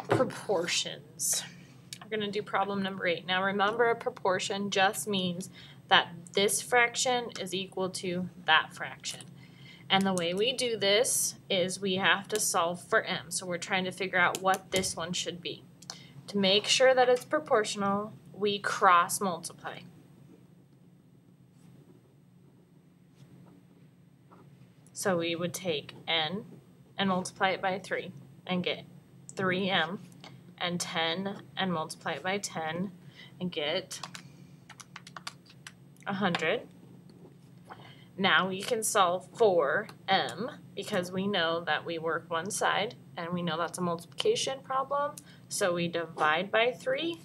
proportions. We're going to do problem number 8. Now remember, a proportion just means that this fraction is equal to that fraction. And the way we do this is we have to solve for m. So we're trying to figure out what this one should be. To make sure that it's proportional, we cross multiply. So we would take n and multiply it by 3 and get 3m, and 10 and multiply it by 10 and get 100. Now we can solve for m because we know that we work one side and we know that's a multiplication problem. So we divide by 3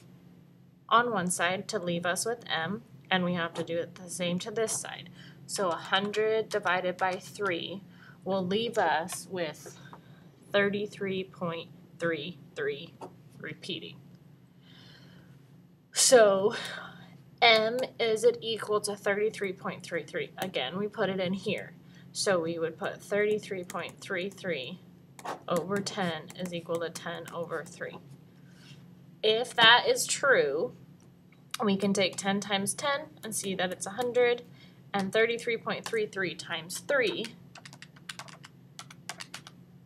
on one side to leave us with m, and we have to do it the same to this side. So 100 divided by 3 will leave us with 33.33 repeating. So m is it equal to 33.33? Again, we put it in here. So we would put 33.33 over 10 is equal to 10 over 3. If that is true, we can take 10 times 10 and see that it's 100, and 33.33 times 3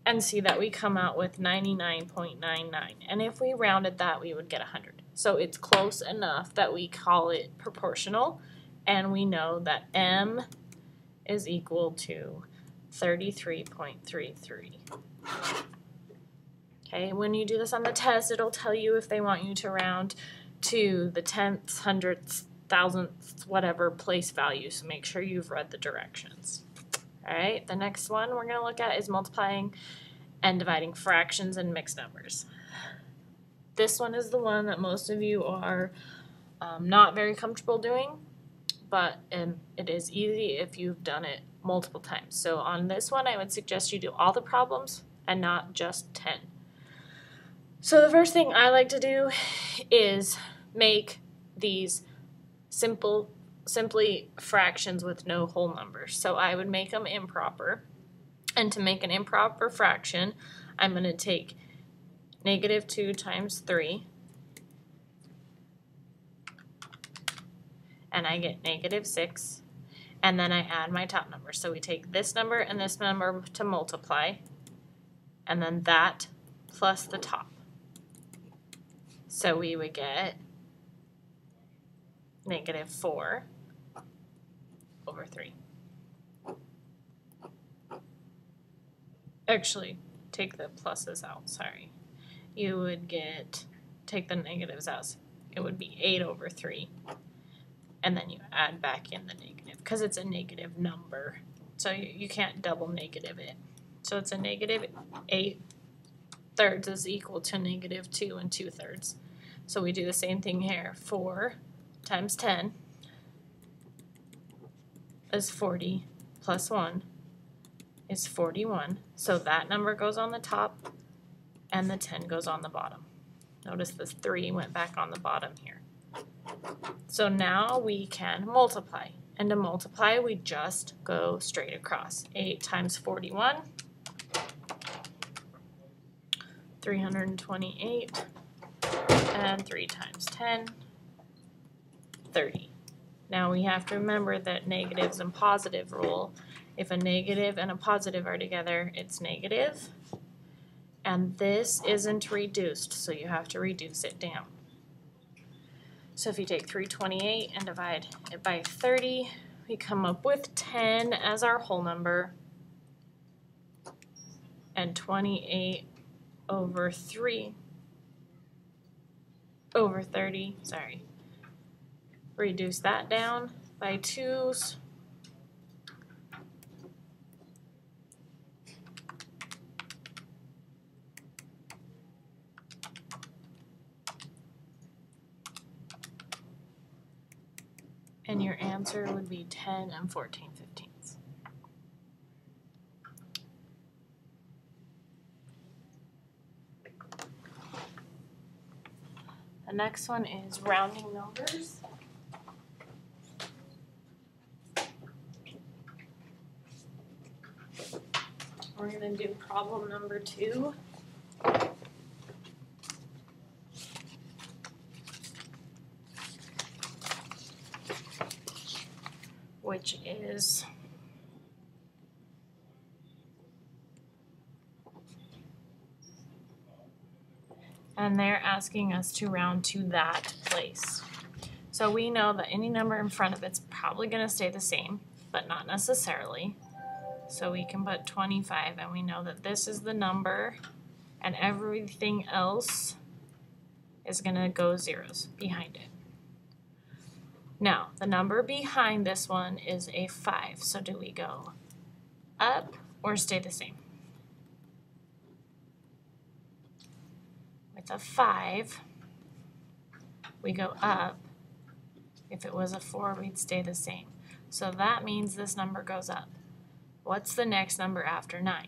and see that we come out with 99.99. And if we rounded that, we would get 100. So it's close enough that we call it proportional, and we know that m is equal to 33.33. Okay, when you do this on the test, it'll tell you if they want you to round to the tenths, hundredths, thousandths, whatever place value, so make sure you've read the directions. All right, the next one we're going to look at is multiplying and dividing fractions and mixed numbers. This one is the one that most of you are not very comfortable doing, but it is easy if you've done it multiple times. So on this one, I would suggest you do all the problems and not just 10. So the first thing I like to do is make these simply fractions with no whole numbers. So I would make them improper. And to make an improper fraction, I'm going to take -2 times 3, and I get -6, and then I add my top number. So we take this number and this number to multiply, and then that plus the top. So we would get -4 over 3. Actually, take the pluses out, sorry. You would take the negatives out. It would be 8 over 3. And then you add back in the negative, because it's a negative number. So you can't double negative it. So it's a -8 thirds is equal to -2 2/3. So we do the same thing here. 4 times 10 is 40 plus 1 is 41. So that number goes on the top and the 10 goes on the bottom. Notice the 3 went back on the bottom here. So now we can multiply. And to multiply, we just go straight across. 8 times 41, 328, and 3 times 10, 30. Now we have to remember that negatives and positive rule. If a negative and a positive are together, it's negative. And this isn't reduced, so you have to reduce it down. So if you take 328 and divide it by 30, we come up with 10 as our whole number, and 28 over 3 over 30, sorry. Reduce that down by 2's. And your answer would be 10 and 14/15. The next one is rounding numbers. We're going to do problem number 2. which is and they're asking us to round to that place. So we know that any number in front of it's probably going to stay the same, but not necessarily. So we can put 25, and we know that this is the number, and everything else is going to go zeros behind it. Now, the number behind this one is a 5. So do we go up or stay the same? With a 5, we go up. If it was a 4, we'd stay the same. So that means this number goes up. What's the next number after 9?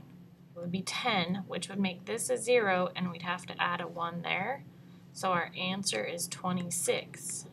It would be 10, which would make this a 0, and we'd have to add a 1 there. So our answer is 26.